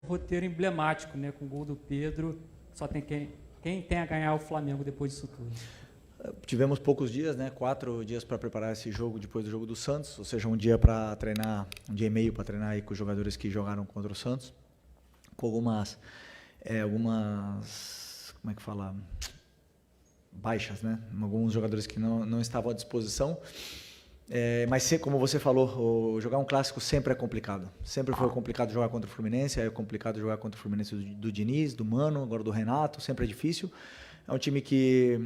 roteiro emblemático, né? Com o gol do Pedro, só tem quem tem a ganhar o Flamengo depois disso tudo. Tivemos poucos dias, né? 4 dias para preparar esse jogo depois do jogo do Santos, ou seja, um dia para treinar, um dia e meio para treinar aí com os jogadores que jogaram contra o Santos, com algumas como é que fala, baixas, né? Alguns jogadores que não estavam à disposição. Mas como você falou, jogar um clássico sempre é complicado. Sempre foi complicado jogar contra o Fluminense, é complicado jogar contra o Fluminense do Diniz, do Mano, agora do Renato, sempre é difícil. É um time que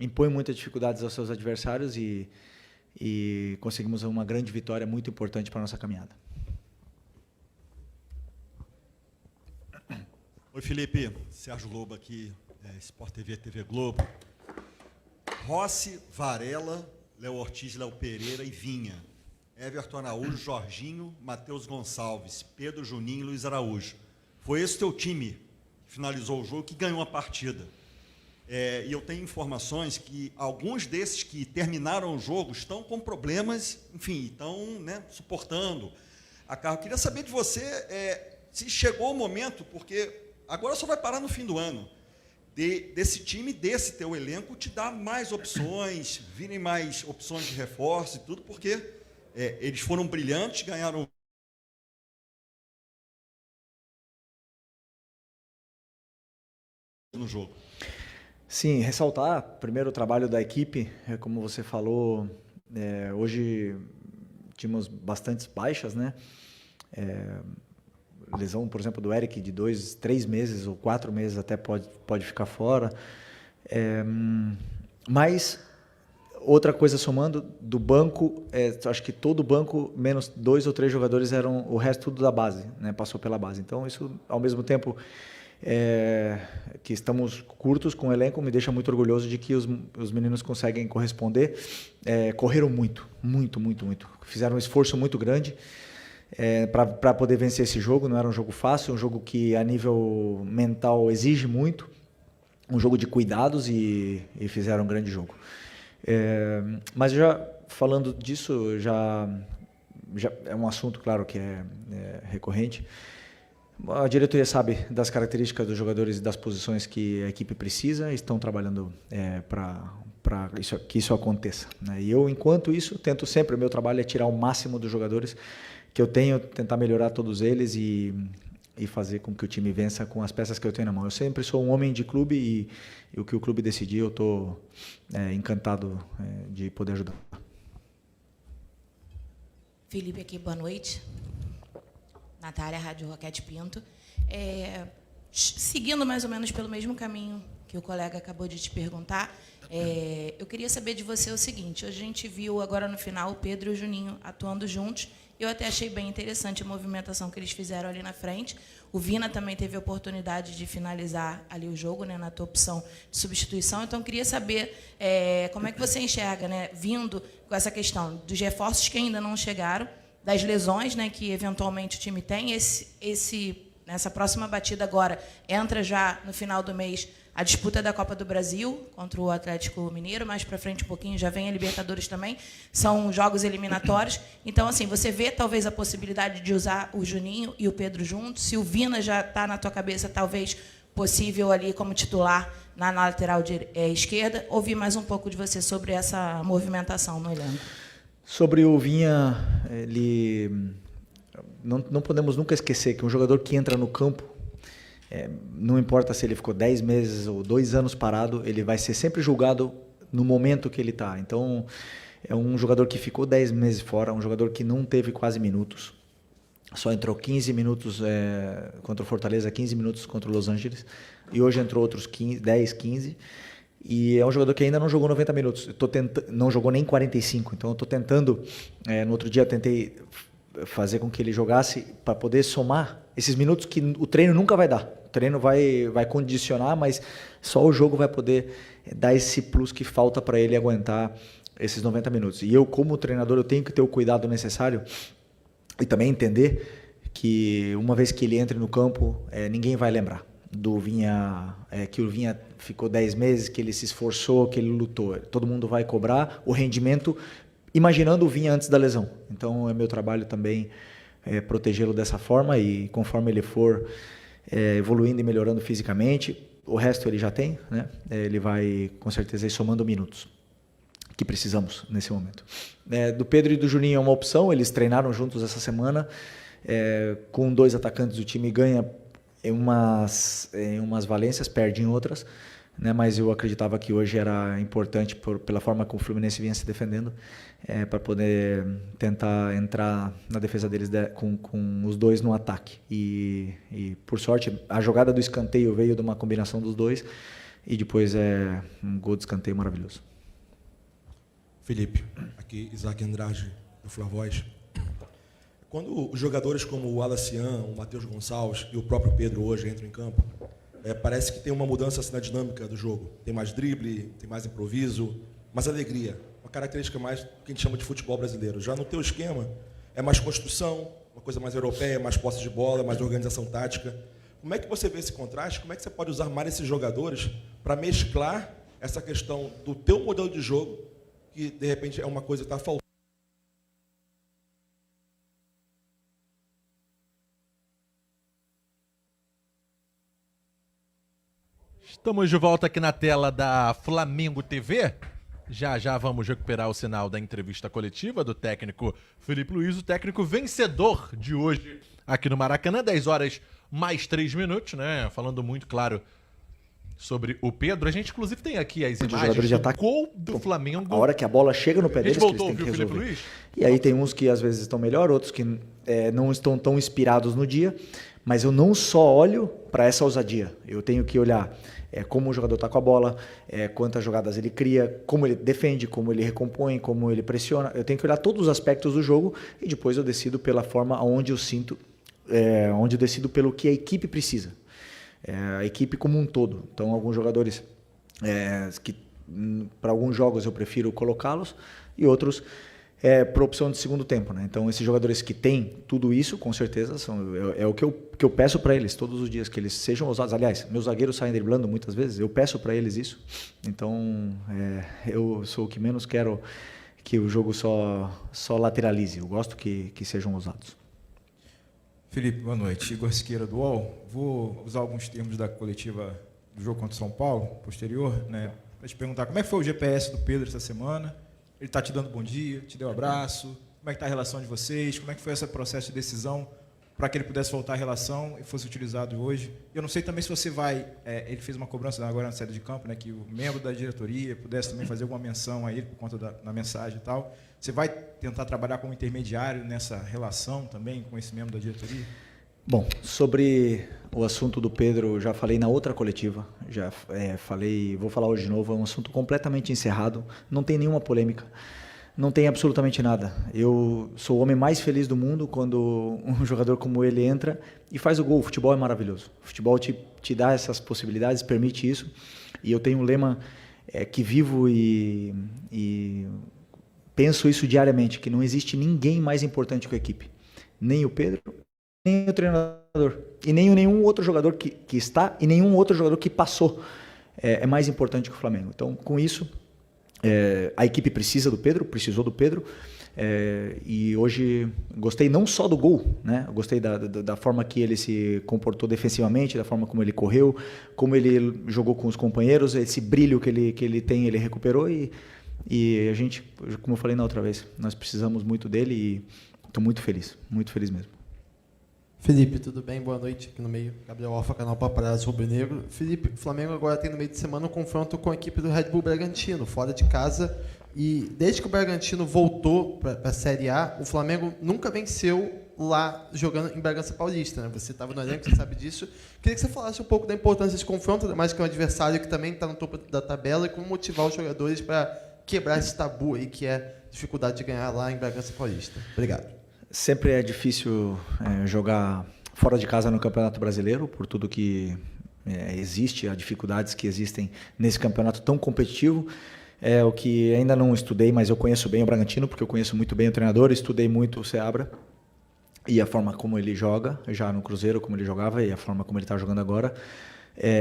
impõe muitas dificuldades aos seus adversários e conseguimos uma grande vitória muito importante para a nossa caminhada. Oi, Felipe. Sérgio Lobo aqui, Sport TV, TV Globo. Rossi, Varela, Léo Ortiz, Léo Pereira e Vinha. Everton Araújo, Jorginho, Matheus Gonçalves, Pedro Juninho e Luiz Araújo. Foi esse teu time que finalizou o jogo, que ganhou a partida. E eu tenho informações que alguns desses que terminaram o jogo estão com problemas, enfim, estão, né, suportando a carga. Eu queria saber de você se chegou o momento, porque agora só vai parar no fim do ano, desse time, desse teu elenco, te dar mais opções, virem mais opções de reforço e tudo, porque eles foram brilhantes, ganharam no jogo. Sim, ressaltar primeiro o trabalho da equipe, como você falou, hoje tínhamos bastantes baixas, né? Lesão, por exemplo, do Eric de 2, 3 meses ou 4 meses até pode ficar fora. Mas outra coisa somando, do banco, acho que todo o banco, menos 2 ou 3 jogadores, eram o resto tudo da base, né? Passou pela base. Então isso, ao mesmo tempo que estamos curtos com o elenco, me deixa muito orgulhoso de que os meninos conseguem corresponder. Correram muito. Fizeram um esforço muito grande para poder vencer esse jogo. Não era um jogo fácil, um jogo que a nível mental exige muito, um jogo de cuidados e fizeram um grande jogo. Mas já falando disso, já é um assunto, claro, que é recorrente. A diretoria sabe das características dos jogadores e das posições que a equipe precisa, estão trabalhando para que isso aconteça, né? E eu, enquanto isso, tento sempre, o meu trabalho é tirar o máximo dos jogadores que eu tenho, tentar melhorar todos eles e fazer com que o time vença com as peças que eu tenho na mão. Eu sempre sou um homem de clube e o que o clube decidir, eu estou encantado de poder ajudar. Felipe aqui, boa noite. Natália, Rádio Roquete Pinto. Seguindo mais ou menos pelo mesmo caminho que o colega acabou de te perguntar, eu queria saber de você o seguinte: hoje a gente viu agora no final o Pedro e o Juninho atuando juntos. Eu até achei bem interessante a movimentação que eles fizeram ali na frente. O Vina também teve a oportunidade de finalizar ali o jogo, né, na tua opção de substituição. Então, eu queria saber como é que você enxerga, né, vindo com essa questão dos reforços que ainda não chegaram, das lesões, né, que eventualmente o time tem. Nessa próxima batida agora, entra já no final do mês a disputa da Copa do Brasil contra o Atlético Mineiro, mais para frente um pouquinho já vem a Libertadores também, são jogos eliminatórios. Então, assim, você vê talvez a possibilidade de usar o Juninho e o Pedro juntos, se o Vina já está na tua cabeça, talvez possível ali como titular na lateral esquerda. Ouvir mais um pouco de você sobre essa movimentação no elenco. Sobre o Vinha, não podemos nunca esquecer que um jogador que entra no campo, não importa se ele ficou 10 meses ou 2 anos parado, ele vai ser sempre julgado no momento que ele está. Então, é um jogador que ficou 10 meses fora, um jogador que não teve quase minutos, só entrou 15 minutos contra o Fortaleza, 15 minutos contra o Los Angeles, e hoje entrou outros 10, 15. E é um jogador que ainda não jogou 90 minutos, não jogou nem 45, então eu estou tentando, no outro dia eu tentei fazer com que ele jogasse para poder somar esses minutos que o treino nunca vai dar. O treino vai condicionar, mas só o jogo vai poder dar esse plus que falta para ele aguentar esses 90 minutos. E eu, como treinador, eu tenho que ter o cuidado necessário e também entender que uma vez que ele entre no campo, ninguém vai lembrar do Vinha, que o Vinha ficou 10 meses, que ele se esforçou, que ele lutou. Todo mundo vai cobrar o rendimento imaginando o Vinha antes da lesão. Então, é meu trabalho também protegê-lo dessa forma e conforme ele for evoluindo e melhorando fisicamente. O resto ele já tem, né? Ele vai com certeza ir somando minutos que precisamos nesse momento. Do Pedro e do Juninho é uma opção, eles treinaram juntos essa semana, com 2 atacantes o time ganha em umas valências, perde em outras, né? Mas eu acreditava que hoje era importante pela forma como o Fluminense vinha se defendendo, para poder tentar entrar na defesa deles com os 2 no ataque. E por sorte, a jogada do escanteio veio de uma combinação dos 2 e depois um gol de escanteio maravilhoso. Felipe, aqui Isaac Andrade, do Flavoz. Quando os jogadores como o Alacian, o Matheus Gonçalves e o próprio Pedro hoje entram em campo, parece que tem uma mudança assim, na dinâmica do jogo. Tem mais drible, tem mais improviso, mais alegria. Uma característica mais que a gente chama de futebol brasileiro. Já no teu esquema, é mais construção, uma coisa mais europeia, mais posse de bola, mais organização tática. Como é que você vê esse contraste? Como é que você pode usar mais esses jogadores para mesclar essa questão do teu modelo de jogo, que de repente é uma coisa que está faltando? Estamos de volta aqui na tela da Flamengo TV. Já já vamos recuperar o sinal da entrevista coletiva do técnico Felipe Luiz, o técnico vencedor de hoje aqui no Maracanã, 10 horas mais 3 minutos, né? Falando muito, claro, sobre o Pedro. A gente, inclusive, tem aqui as imagens do gol do Flamengo. A hora que a bola chega no pé deles, que eles têm que resolver. Felipe Luiz? E aí tem uns que às vezes estão melhor, outros que não estão tão inspirados no dia, mas eu não só olho para essa ousadia, eu tenho que olhar como o jogador está com a bola, quantas jogadas ele cria, como ele defende, como ele recompõe, como ele pressiona. Eu tenho que olhar todos os aspectos do jogo e depois eu decido pela forma onde eu sinto, onde eu decido pelo que a equipe precisa. A equipe como um todo. Então, alguns jogadores que para alguns jogos eu prefiro colocá-los e outros por opção de segundo tempo, né? Então, esses jogadores que têm tudo isso, com certeza, é o que eu peço para eles todos os dias, que eles sejam ousados. Aliás, meus zagueiros saem driblando muitas vezes, eu peço para eles isso. Então, eu sou o que menos quero que o jogo só lateralize. Eu gosto que sejam ousados. Felipe, boa noite. Igor Siqueira do UOL. Vou usar alguns termos da coletiva do jogo contra o São Paulo, posterior, né, para te perguntar como é que foi o GPS do Pedro essa semana. Ele está te dando bom dia, te deu um abraço. Como é que está a relação de vocês? Como é que foi esse processo de decisão para que ele pudesse voltar à relação e fosse utilizado hoje? Eu não sei também se você vai... ele fez uma cobrança agora na saída de campo, né, que o membro da diretoria pudesse também fazer alguma menção a ele por conta da mensagem e tal. Você vai tentar trabalhar como intermediário nessa relação também com esse membro da diretoria? Bom, sobre o assunto do Pedro, já falei na outra coletiva, já falei, vou falar hoje de novo, é um assunto completamente encerrado, não tem nenhuma polêmica, não tem absolutamente nada. Eu sou o homem mais feliz do mundo quando um jogador como ele entra e faz o gol. O futebol é maravilhoso, o futebol te dá essas possibilidades, permite isso, e eu tenho um lema que vivo e penso isso diariamente, que não existe ninguém mais importante que a equipe, nem o Pedro, nem o treinador, e nem nenhum outro jogador que está, e nenhum outro jogador que passou é mais importante que o Flamengo. Então, com isso, a equipe precisa do Pedro, precisou do Pedro, e hoje gostei não só do gol, né? Eu gostei da forma que ele se comportou defensivamente, da forma como ele correu, como ele jogou com os companheiros, esse brilho que ele tem, ele recuperou, e a gente, como eu falei na outra vez, nós precisamos muito dele e estou muito feliz mesmo. Felipe, tudo bem? Boa noite aqui no meio. Gabriel Alfa, canal Paparazzi Rubro-Negro. Felipe, o Flamengo agora tem no meio de semana um confronto com a equipe do Red Bull Bragantino, fora de casa. E desde que o Bragantino voltou para a Série A, o Flamengo nunca venceu lá jogando em Bragança Paulista, né? Você estava no elenco, você sabe disso. Queria que você falasse um pouco da importância desse confronto, mais que é um adversário que também está no topo da tabela, e como motivar os jogadores para quebrar esse tabu aí que é a dificuldade de ganhar lá em Bragança Paulista. Obrigado. Sempre é difícil jogar fora de casa no Campeonato Brasileiro, por tudo que existe, as dificuldades que existem nesse campeonato tão competitivo. O que ainda não estudei, mas eu conheço bem o Bragantino, porque eu conheço muito bem o treinador, estudei muito o Seabra e a forma como ele joga, já no Cruzeiro, como ele jogava, e a forma como ele está jogando agora.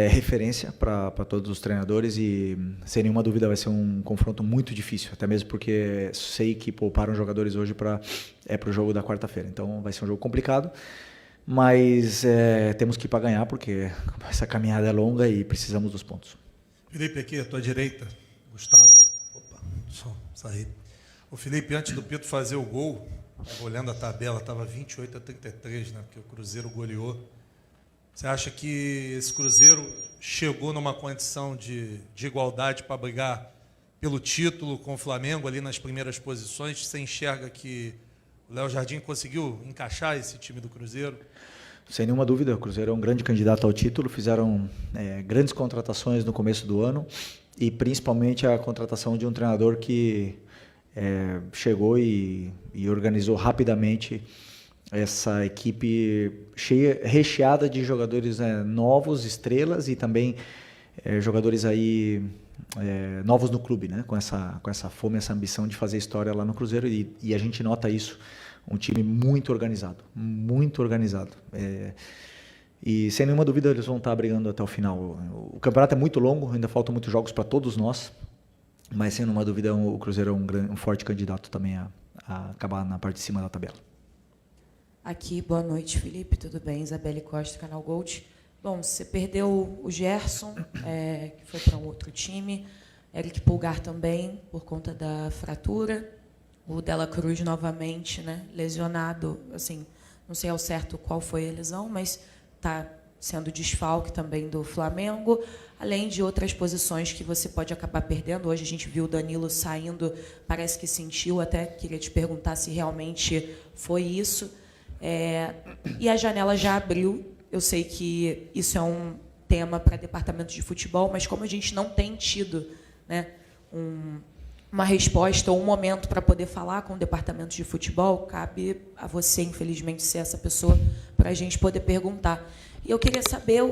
Referência para todos os treinadores e, sem nenhuma dúvida, vai ser um confronto muito difícil, até mesmo porque sei que pouparam jogadores hoje para o jogo da quarta-feira. Então, vai ser um jogo complicado, mas temos que ir para ganhar, porque essa caminhada é longa e precisamos dos pontos. Felipe, aqui à tua direita, Gustavo. Opa, só sair. O Felipe, antes do Pedro fazer o gol, olhando a tabela, estava 28-33, né? Porque o Cruzeiro goleou. Você acha que esse Cruzeiro chegou numa condição de igualdade para brigar pelo título com o Flamengo ali nas primeiras posições? Você enxerga que o Léo Jardim conseguiu encaixar esse time do Cruzeiro? Sem nenhuma dúvida, o Cruzeiro é um grande candidato ao título, fizeram grandes contratações no começo do ano e principalmente a contratação de um treinador que chegou e organizou rapidamente essa equipe recheada de jogadores novos, estrelas e também jogadores aí novos no clube, né? Com essa fome, essa ambição de fazer história lá no Cruzeiro e a gente nota isso, um time muito organizado, e sem nenhuma dúvida eles vão estar brigando até o final. O campeonato é muito longo, ainda faltam muitos jogos para todos nós, mas sem nenhuma dúvida o Cruzeiro é um forte candidato também a acabar na parte de cima da tabela. Aqui, boa noite, Felipe, tudo bem? Isabelle Costa, Canal Gold. Bom, você perdeu o Gerson, que foi para um outro time, Eric Pulgar também, por conta da fratura, o Dela Cruz novamente, né, lesionado, assim, não sei ao certo qual foi a lesão, mas está sendo desfalque também do Flamengo, além de outras posições que você pode acabar perdendo. Hoje a gente viu o Danilo saindo, parece que sentiu, até queria te perguntar se realmente foi isso. E a janela já abriu. Eu sei que isso é um tema para departamento de futebol, mas como a gente não tem tido, né, uma resposta ou um momento para poder falar com o departamento de futebol, cabe a você, infelizmente, ser essa pessoa para a gente poder perguntar. E eu queria saber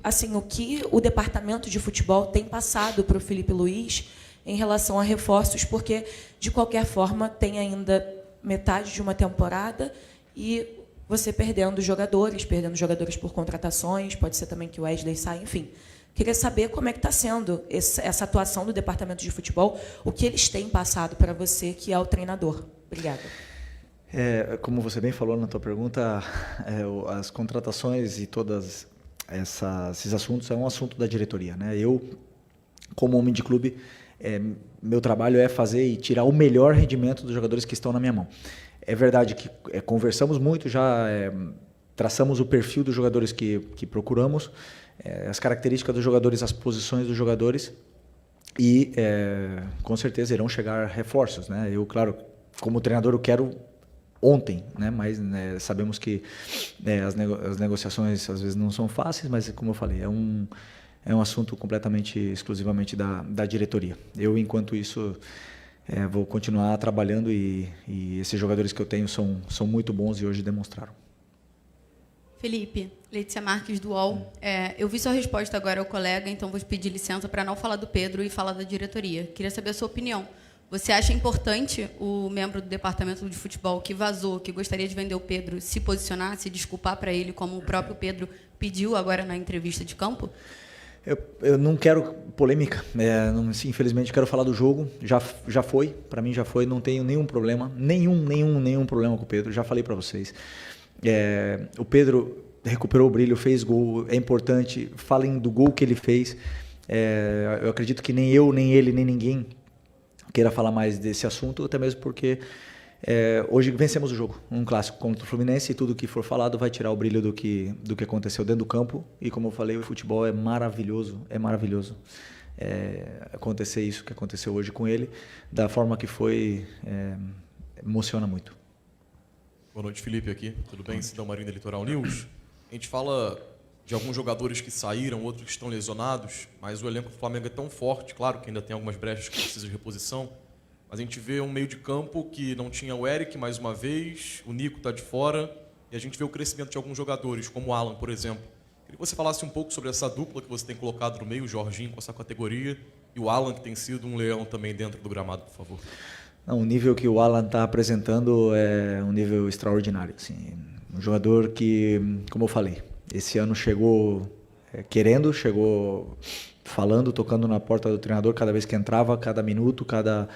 assim, o que o departamento de futebol tem passado para o Felipe Luiz em relação a reforços, porque, de qualquer forma, tem ainda metade de uma temporada e você perdendo jogadores por contratações, pode ser também que o Wesley saia, enfim. Queria saber como é que está sendo essa atuação do departamento de futebol, o que eles têm passado para você, que é o treinador. Obrigada. Como você bem falou na tua pergunta, as contratações e todos esses assuntos é um assunto da diretoria, né? Eu, como homem de clube, meu trabalho é fazer e tirar o melhor rendimento dos jogadores que estão na minha mão. É verdade que conversamos muito, já traçamos o perfil dos jogadores que procuramos, as características dos jogadores, as posições dos jogadores e com certeza irão chegar reforços, né? Eu, claro, como treinador, eu quero ontem, né? Mas sabemos que as negociações às vezes não são fáceis, mas como eu falei, é um assunto completamente, exclusivamente da diretoria. Eu, enquanto isso, vou continuar trabalhando e esses jogadores que eu tenho são muito bons e hoje demonstraram. Felipe, Letícia Marques do UOL. Eu vi sua resposta agora ao colega, então vou pedir licença para não falar do Pedro e falar da diretoria. Queria saber a sua opinião. Você acha importante o membro do departamento de futebol que vazou, que gostaria de vender o Pedro, se posicionar, se desculpar para ele, como o próprio Pedro pediu agora na entrevista de campo? Eu não quero polêmica, infelizmente quero falar do jogo, já foi, para mim já foi, não tenho nenhum problema, nenhum problema com o Pedro, já falei para vocês. O Pedro recuperou o brilho, fez gol, é importante, falem do gol que ele fez, eu acredito que nem eu, nem ele, nem ninguém queira falar mais desse assunto, até mesmo porque hoje vencemos o jogo, um clássico contra o Fluminense, e tudo que for falado vai tirar o brilho do que aconteceu dentro do campo, e como eu falei, o futebol é maravilhoso, acontecer isso que aconteceu hoje com ele, da forma que foi, emociona muito. Boa noite, Felipe, aqui, tudo bem? Cidão Marina, Litoral News. A gente fala de alguns jogadores que saíram, outros que estão lesionados, mas o elenco do Flamengo é tão forte, claro que ainda tem algumas brechas que precisam de reposição, mas a gente vê um meio de campo que não tinha o Eric mais uma vez, o Nico está de fora, e a gente vê o crescimento de alguns jogadores, como o Alan, por exemplo. Queria que você falasse um pouco sobre essa dupla que você tem colocado no meio, o Jorginho com essa categoria, e o Alan, que tem sido um leão também dentro do gramado, por favor. Não, o nível que o Alan está apresentando é um nível extraordinário. Assim, um jogador que, como eu falei, esse ano chegou chegou falando, tocando na porta do treinador cada vez que entrava, cada minuto, cada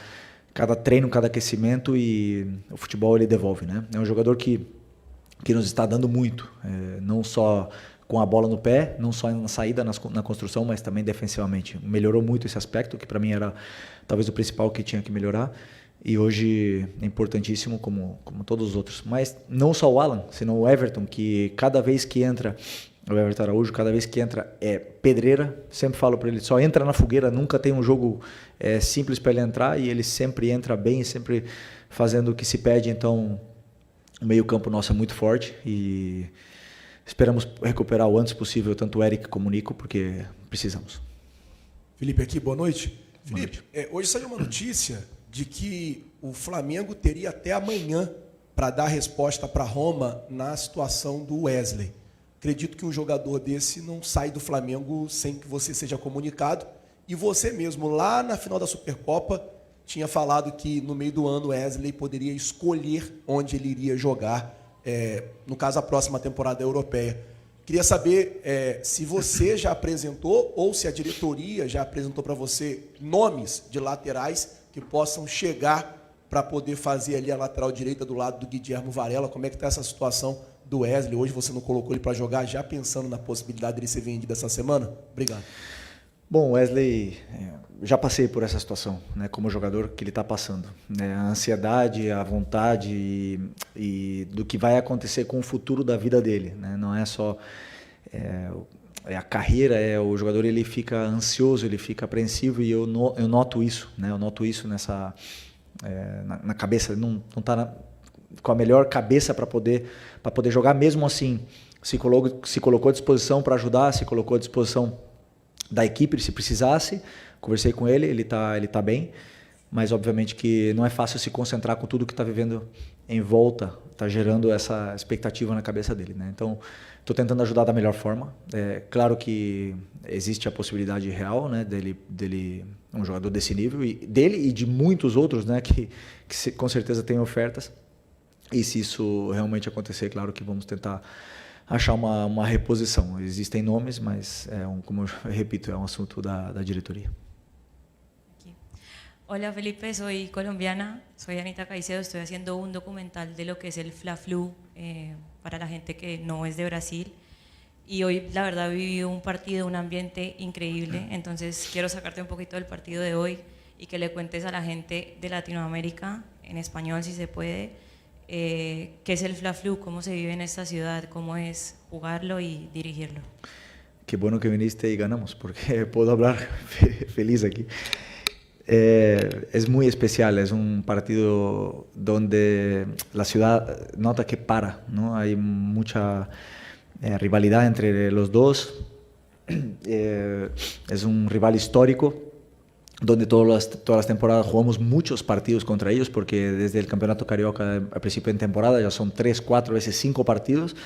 treino, cada aquecimento, e o futebol ele devolve, né? É um jogador que que nos está dando muito, não só com a bola no pé, não só na saída, na construção, mas também defensivamente. Melhorou muito esse aspecto, que para mim era talvez o principal que tinha que melhorar, e hoje é importantíssimo como todos os outros. Mas não só o Alan, senão o Everton, que cada vez que entra, o Everton Araújo, cada vez que entra é pedreira. Sempre falo para ele, só entra na fogueira, nunca tem um jogo simples para ele entrar, e ele sempre entra bem, sempre fazendo o que se pede. Então o meio-campo nosso é muito forte e esperamos recuperar o antes possível tanto o Eric como o Nico, porque precisamos. Felipe aqui, boa noite. Boa Felipe, hoje saiu uma notícia de que o Flamengo teria até amanhã para dar resposta para Roma na situação do Wesley. Acredito que um jogador desse não sai do Flamengo sem que você seja comunicado. E você mesmo, lá na final da Supercopa, tinha falado que no meio do ano Wesley poderia escolher onde ele iria jogar, no caso a próxima temporada europeia. Queria saber se você já apresentou ou se a diretoria já apresentou para você nomes de laterais que possam chegar para poder fazer ali a lateral direita do lado do Guilherme Varela. Como é que está essa situação do Wesley? Hoje você não colocou ele para jogar, já pensando na possibilidade de ele ser vendido essa semana? Obrigado. Bom, Wesley, já passei por essa situação, né, como jogador que ele está passando, né, a ansiedade, a vontade e do que vai acontecer com o futuro da vida dele, né, não é só a carreira, o jogador ele fica ansioso, ele fica apreensivo, e eu noto isso, né, eu noto isso nessa na cabeça, não está com a melhor cabeça para poder jogar. Mesmo assim, se colocou à disposição para ajudar, se colocou à disposição da equipe se precisasse. Conversei com ele, ele tá bem, mas obviamente que não é fácil se concentrar com tudo que está vivendo em volta, está gerando essa expectativa na cabeça dele, né? Então, estou tentando ajudar da melhor forma. Claro que existe a possibilidade real, né, dele um jogador desse nível, e dele e de muitos outros, né, que com certeza tem ofertas. E se isso realmente acontecer, claro que vamos tentar achar uma reposição. Existem nomes, mas como eu repito, é um assunto da diretoria. Hola Felipe, soy colombiana, soy Anita Caicedo, estoy haciendo un documental de lo que es el Fla-Flu para la gente que no es de Brasil, y hoy la verdad viví un partido, un ambiente increíble, entonces quiero sacarte un poquito del partido de hoy y que le cuentes a la gente de Latinoamérica, en español si se puede, qué es el Fla-Flu, cómo se vive en esta ciudad, cómo es jugarlo y dirigirlo. Qué bueno que viniste y ganamos, porque puedo hablar feliz aquí. Es muy especial, es un partido donde la ciudad nota que para, ¿no? Hay mucha rivalidad entre los dos, es un rival histórico, donde todas las temporadas jugamos muchos partidos contra ellos, porque desde el Campeonato Carioca al principio de temporada ya son 3, 4, a veces 5 partidos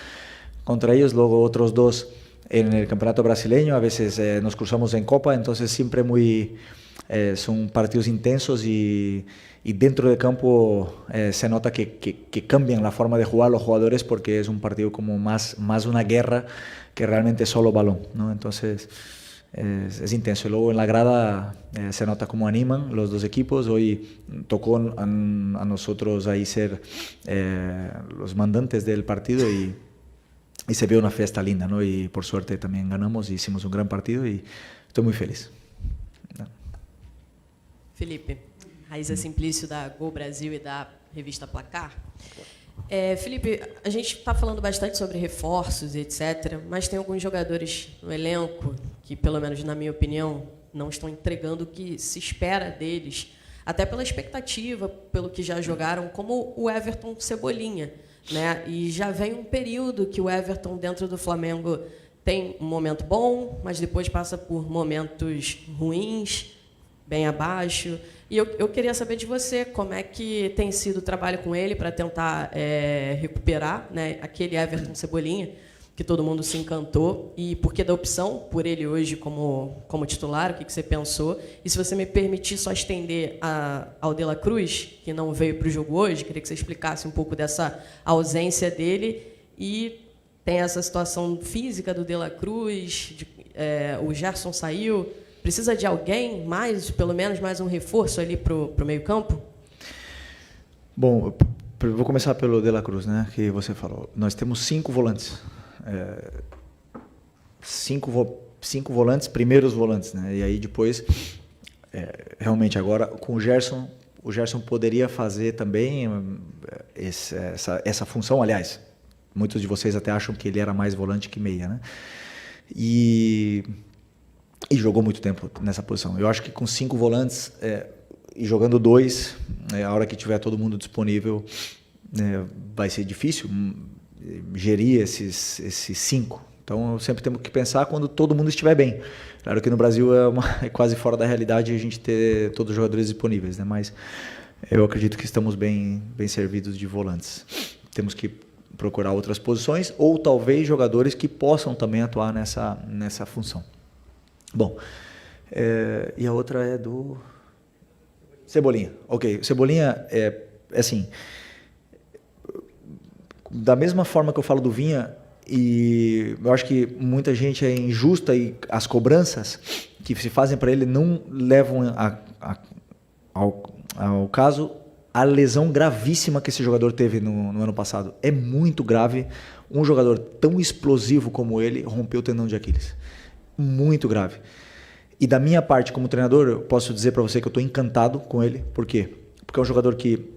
contra ellos, luego otros 2 en el Campeonato Brasileño, a veces nos cruzamos en Copa, entonces siempre son partidos intensos y dentro del campo se nota que cambian la forma de jugar los jugadores, porque es un partido como más una guerra que realmente solo balón, ¿no? Entonces es intenso. Y luego en la grada se nota cómo animan los dos equipos. Hoy tocó a nosotros ahí ser los mandantes del partido y se vio una fiesta linda, ¿no? Y por suerte también ganamos y hicimos un gran partido y estoy muy feliz. Felipe, Raíza Simplício da Gol Brasil e da revista Placar. Felipe, a gente está falando bastante sobre reforços, etc., mas tem alguns jogadores no elenco que, pelo menos na minha opinião, não estão entregando o que se espera deles, até pela expectativa, pelo que já jogaram, como o Everton Cebolinha, né? E já vem um período que o Everton, dentro do Flamengo, tem um momento bom, mas depois passa por momentos ruins, bem abaixo. E eu queria saber de você como é que tem sido o trabalho com ele para tentar recuperar, né, aquele Everton Cebolinha, que todo mundo se encantou, e por que da opção por ele hoje como titular, o que você pensou? E se você me permitir só estender ao De La Cruz, que não veio para o jogo hoje, queria que você explicasse um pouco dessa ausência dele, e tem essa situação física do De La Cruz, o Gerson saiu. Precisa de alguém mais, pelo menos mais um reforço ali para o meio-campo? Bom, Vou começar pelo De La Cruz, né, que você falou. Nós temos 5 volantes. 5 volantes, primeiros volantes, né? E aí depois, realmente agora com o Gerson poderia fazer também essa função. Aliás, muitos de vocês até acham que ele era mais volante que meia, né? E jogou muito tempo nessa posição. Eu acho que com 5 volantes e jogando 2, a hora que tiver todo mundo disponível, vai ser difícil gerir esses 5. Então, sempre temos que pensar quando todo mundo estiver bem. Claro que no Brasil é quase fora da realidade a gente ter todos os jogadores disponíveis, né? Mas eu acredito que estamos bem servidos de volantes. Temos que procurar outras posições ou talvez jogadores que possam também atuar nessa função. Bom, e a outra é do Cebolinha. Ok, Cebolinha assim, da mesma forma que eu falo do Vinha, e eu acho que muita gente é injusta e as cobranças que se fazem para ele não levam ao caso a lesão gravíssima que esse jogador teve no ano passado. É muito grave. Um jogador tão explosivo como ele rompeu o tendão de Aquiles. Muito grave. E da minha parte como treinador, eu posso dizer para você que eu estou encantado com ele. Por quê? Porque é um jogador que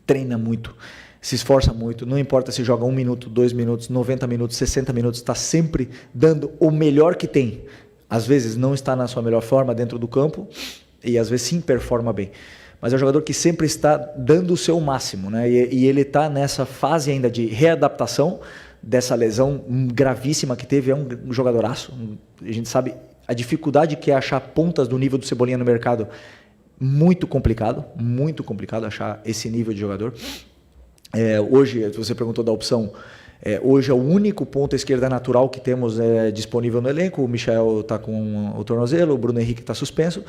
treina muito, se esforça muito, não importa se joga 1 minuto, 2 minutos, 90 minutos, 60 minutos, está sempre dando o melhor que tem. Às vezes não está na sua melhor forma dentro do campo e às vezes sim performa bem. Mas é um jogador que sempre está dando o seu máximo, né? E ele está nessa fase ainda de readaptação dessa lesão gravíssima que teve. É um jogadoraço. A gente sabe a dificuldade que é achar pontas do nível do Cebolinha no mercado. Muito complicado achar esse nível de jogador. Hoje, você perguntou da opção, hoje é o único ponta esquerda natural que temos disponível no elenco. O Michael está com o tornozelo, o Bruno Henrique está suspenso.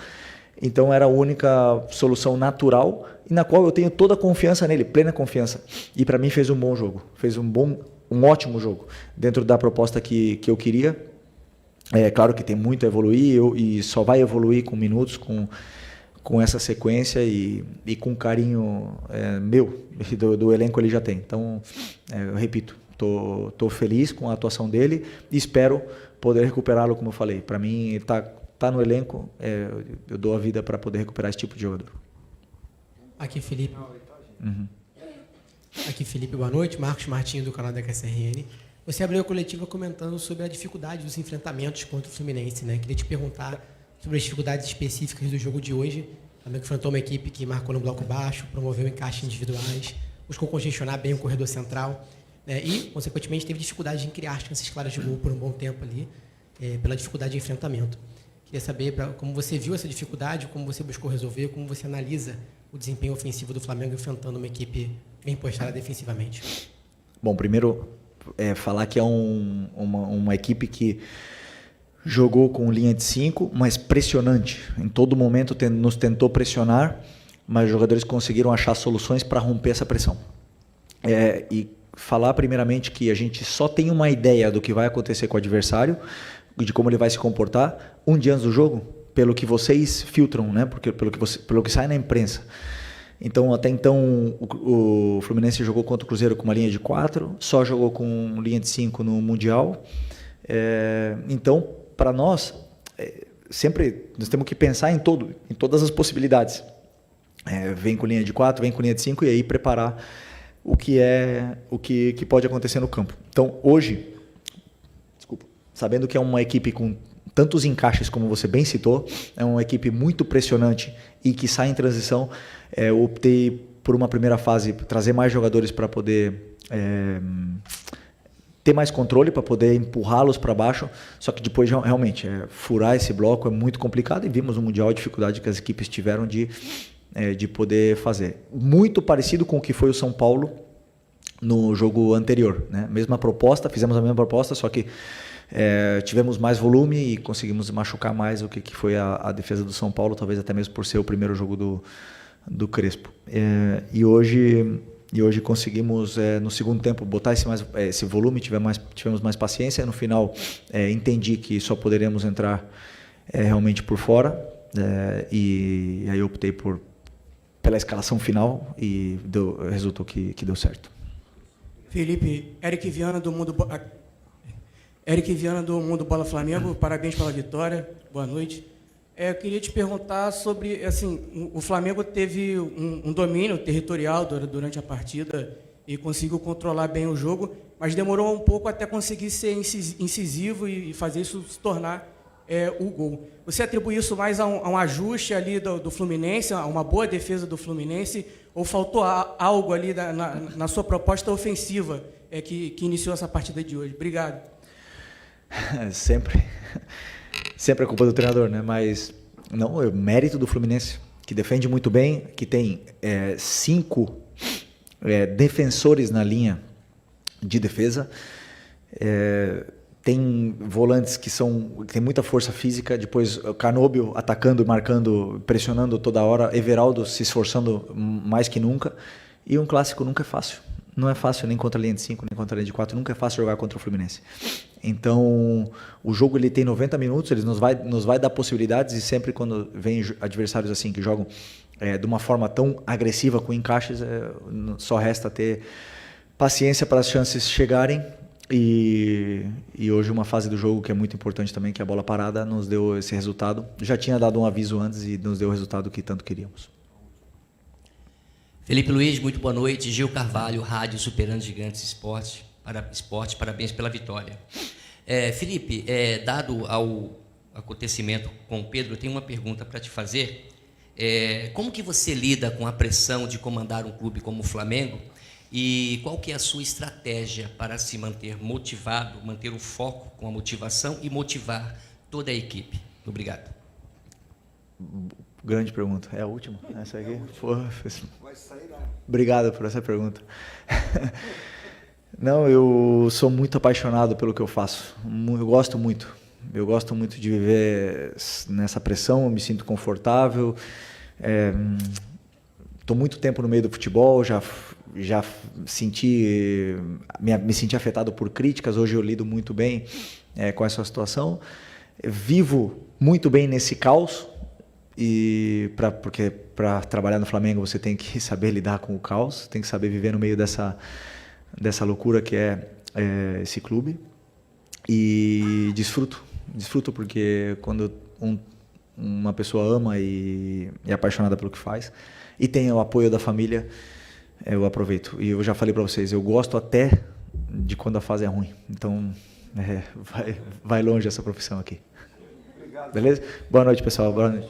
Então era a única solução natural e na qual eu tenho toda a confiança nele, plena confiança. E para mim fez um bom jogo, fez um ótimo jogo dentro da proposta que eu queria. É claro que tem muito a evoluir e só vai evoluir com minutos, com essa sequência e com carinho meu e do elenco ele já tem. Então, eu repito, tô feliz com a atuação dele e espero poder recuperá-lo, como eu falei. Para mim, tá no elenco, eu dou a vida para poder recuperar esse tipo de jogador. Aqui, Felipe. Uhum. Aqui, Felipe, boa noite. Marcos Martins, do canal da KSRN. Você abriu a coletiva comentando sobre a dificuldade dos enfrentamentos contra o Fluminense, né? Queria te perguntar sobre as dificuldades específicas do jogo de hoje. Também enfrentou uma equipe que marcou no bloco baixo, promoveu encaixes individuais, buscou congestionar bem o corredor central, né? E, consequentemente, teve dificuldade em criar chances claras de gol por um bom tempo ali, pela dificuldade de enfrentamento. Queria saber como você viu essa dificuldade, como você buscou resolver, como você analisa o desempenho ofensivo do Flamengo enfrentando uma equipe bem postada defensivamente. Bom, primeiro, falar que é uma equipe que jogou com linha de 5, mas pressionante. Em todo momento nos tentou pressionar, mas os jogadores conseguiram achar soluções para romper essa pressão. E falar primeiramente que a gente só tem uma ideia do que vai acontecer com o adversário, de como ele vai se comportar, um dia antes do jogo, pelo que vocês filtram, né? Porque pelo que sai na imprensa. Então, até então, o Fluminense jogou contra o Cruzeiro com uma linha de 4, só jogou com linha de 5 no Mundial. Então, para nós, sempre nós temos que pensar em todas as possibilidades. Vem com linha de 4, vem com linha de 5 e aí preparar o que pode acontecer no campo. Então, hoje, sabendo que é uma equipe com tantos encaixes, como você bem citou, é uma equipe muito pressionante e que sai em transição, eu optei por uma primeira fase, trazer mais jogadores para poder ter mais controle, para poder empurrá-los para baixo, só que depois realmente furar esse bloco é muito complicado e vimos no Mundial a dificuldade que as equipes tiveram de poder fazer. Muito parecido com o que foi o São Paulo no jogo anterior, né? Mesma proposta, fizemos a mesma proposta, só que tivemos mais volume e conseguimos machucar mais o que foi a defesa do São Paulo, talvez até mesmo por ser o primeiro jogo do Crespo. E hoje conseguimos, no segundo tempo, botar esse volume, tivemos mais paciência. No final, entendi que só poderíamos entrar realmente por fora, e aí optei por pela escalação final e resultou que deu certo. Felipe, Eric Viana do Mundo Bola Flamengo, parabéns pela vitória, boa noite. Eu queria te perguntar sobre, assim, o Flamengo teve um domínio territorial durante a partida e conseguiu controlar bem o jogo, mas demorou um pouco até conseguir ser incisivo e fazer isso se tornar o gol. Você atribui isso mais a um ajuste ali do Fluminense, a uma boa defesa do Fluminense, ou faltou algo ali na sua proposta ofensiva que iniciou essa partida de hoje? Obrigado. Sempre é culpa do treinador, né? Mas não, é mérito do Fluminense, que defende muito bem, que tem 5 defensores na linha de defesa, tem volantes que tem muita força física, depois o Canóbio atacando, marcando, pressionando toda hora, Everaldo se esforçando mais que nunca, e um clássico nunca é fácil. Não é fácil nem contra a linha de 5, nem contra a linha de 4, nunca é fácil jogar contra o Fluminense. Então, o jogo ele tem 90 minutos, ele nos vai dar possibilidades, e sempre quando vem adversários assim que jogam de uma forma tão agressiva com encaixes, só resta ter paciência para as chances chegarem. E hoje uma fase do jogo que é muito importante também, que é a bola parada, nos deu esse resultado. Já tinha dado um aviso antes e nos deu o resultado que tanto queríamos. Felipe Luiz, muito boa noite. Gil Carvalho, Rádio Superando Gigantes Esporte, parabéns pela vitória. Felipe, dado ao acontecimento com o Pedro, eu tenho uma pergunta para te fazer. Como que você lida com a pressão de comandar um clube como o Flamengo? E qual que é a sua estratégia para se manter motivado, manter o foco com a motivação e motivar toda a equipe? Obrigado. Grande pergunta. É a última? Essa aqui? Obrigado por essa pergunta. Não, eu sou muito apaixonado pelo que eu faço. Eu gosto muito. Eu gosto muito de viver nessa pressão, eu me sinto confortável. Estou muito tempo no meio do futebol, já me senti afetado por críticas, hoje eu lido muito bem com essa situação. Vivo muito bem nesse caos, porque para trabalhar no Flamengo você tem que saber lidar com o caos, tem que saber viver no meio dessa loucura que é esse clube. E desfruto porque quando uma pessoa ama e é apaixonada pelo que faz e tem o apoio da família, eu aproveito. E eu já falei para vocês, eu gosto até de quando a fase é ruim. Então, vai longe essa profissão aqui. Obrigado. Beleza? Boa noite, pessoal. Boa noite.